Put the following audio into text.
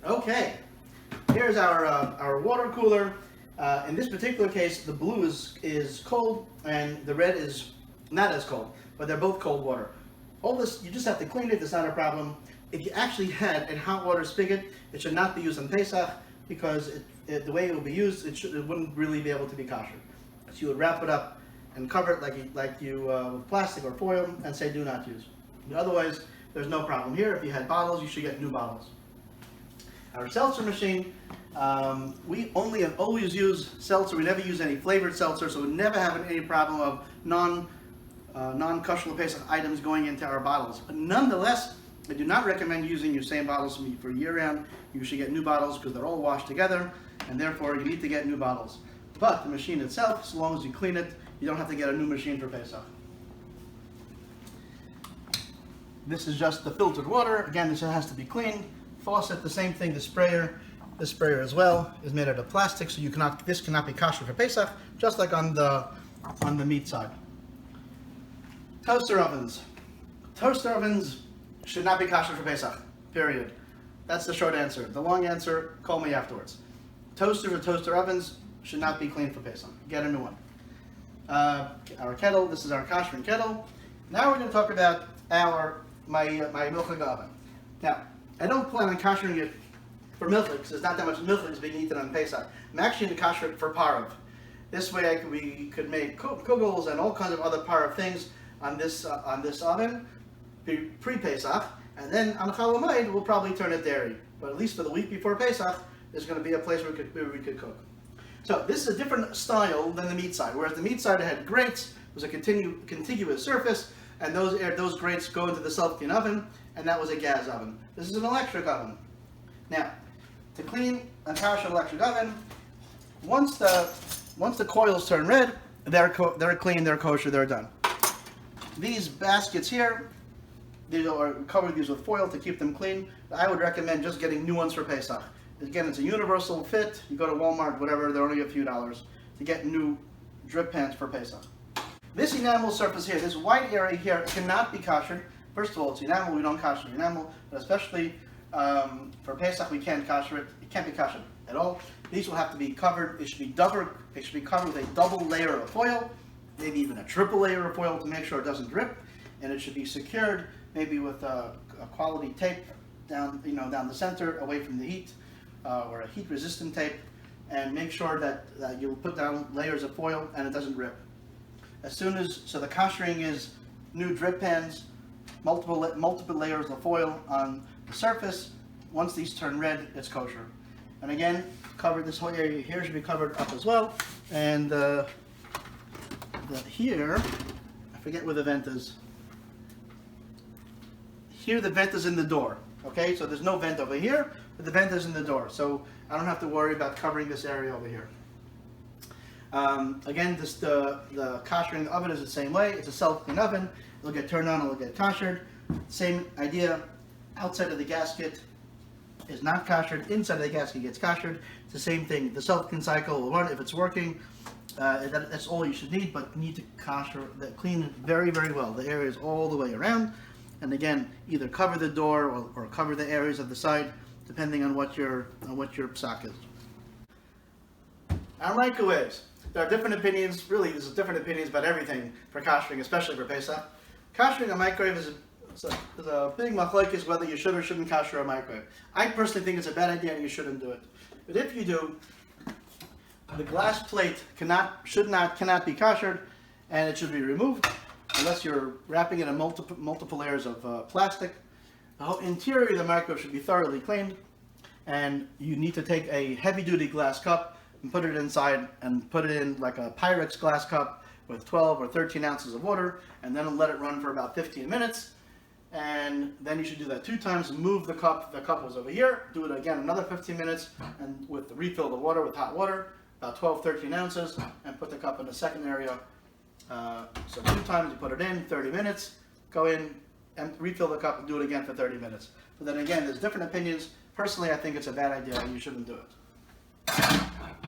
Okay, here's our water cooler. In this particular case, the blue is cold and the red is not as cold, but they're both cold water. All this, you just have to clean it, it's not a problem. If you actually had a hot water spigot, it should not be used on Pesach because the way it will be used, it wouldn't really be able to be kosher. So you would wrap it up and cover it like you with plastic or foil and say do not use. Otherwise, there's no problem here. If you had bottles, you should get new bottles. Our seltzer machine, we always use seltzer. We never use any flavored seltzer, so we never have any problem of non-kosher Pesach items going into our bottles. But nonetheless, I do not recommend using your same bottles for year-round. You should get new bottles because they're all washed together, and therefore you need to get new bottles. But the machine itself, as long as you clean it, you don't have to get a new machine for Pesach. This is just the filtered water. Again, this has to be cleaned. Faucet, the same thing. The sprayer as well is made out of plastic, so this cannot be kosher for Pesach, just like on the meat side. Toaster ovens. Toaster ovens should not be kosher for Pesach. Period. That's the short answer. The long answer, call me afterwards. Toasters or toaster ovens should not be cleaned for Pesach. Get a new one. Our kettle. This is our Kashering kettle. Now we're going to talk about my milchig oven. Now, I don't plan on koshering it for milchig because there's not that much milchig is being eaten on Pesach. I'm actually going to kosher it for parv. This way we could make kugels and all kinds of other parv things on this oven pre-Pesach, and then on Chol Hamoed we'll probably turn it dairy. But at least for the week before Pesach, there's going to be a place where we could cook. So this is a different style than the meat side. Whereas the meat side had grates, it was a contiguous surface, and those grates go into the self-clean oven, and that was a gas oven. This is an electric oven. Now, to clean a kosher electric oven, once the coils turn red, they're clean, they're kosher, they're done. These baskets here, cover these with foil to keep them clean. I would recommend just getting new ones for Pesach. Again, it's a universal fit. You go to Walmart, whatever, they're only a few dollars to get new drip pans for Pesach. This enamel surface here, this white area here, cannot be koshered. First of all, it's enamel, we don't kosher enamel, but especially for Pesach, we can't kosher it. It can't be koshered at all. These will have to be covered. It should be covered with a double layer of foil, maybe even a triple layer of foil to make sure it doesn't drip, and it should be secured maybe with a quality tape down the center, away from the heat, or a heat-resistant tape, and make sure that you'll put down layers of foil and it doesn't rip. So the koshering is new drip pans, multiple layers of foil on the surface. Once these turn red, it's kosher. And again, cover this whole area here should be covered up as well. And here, I forget where the vent is. Here the vent is in the door. Okay, so there's no vent over here, but the vent is in the door. So I don't have to worry about covering this area over here. Again, the koshering oven is the same way. It's a self-clean oven. It'll get turned on, it'll get koshered. Same idea. Outside of the gasket is not koshered. Inside of the gasket gets koshered. It's the same thing. The self-clean cycle will run if it's working. That's all you should need, but you need to clean it very, very well. The areas all the way around. And again, either cover the door or cover the areas of the side, depending on what your psak is. Our microwaves. There are different opinions. Really, there's different opinions about everything for koshering, especially for Pesach. Koshering a microwave is a big machlokes whether you should or shouldn't kosher a microwave. I personally think it's a bad idea and you shouldn't do it. But if you do, the glass plate cannot be koshered, and it should be removed unless you're wrapping it in multiple layers of plastic. The whole interior of the microwave should be thoroughly cleaned, and you need to take a heavy-duty glass cup and put it inside, and put it in like a Pyrex glass cup with 12 or 13 ounces of water, and then let it run for about 15 minutes. And then you should do that 2 times. Move the cup. The cup was over here. Do it again another 15 minutes, and with the refill the water with hot water, about 12-13 ounces, and put the cup in the second area. So 2 times you put it in, 30 minutes. Go in and refill the cup and do it again for 30 minutes. But then again, there's different opinions. Personally, I think it's a bad idea and you shouldn't do it.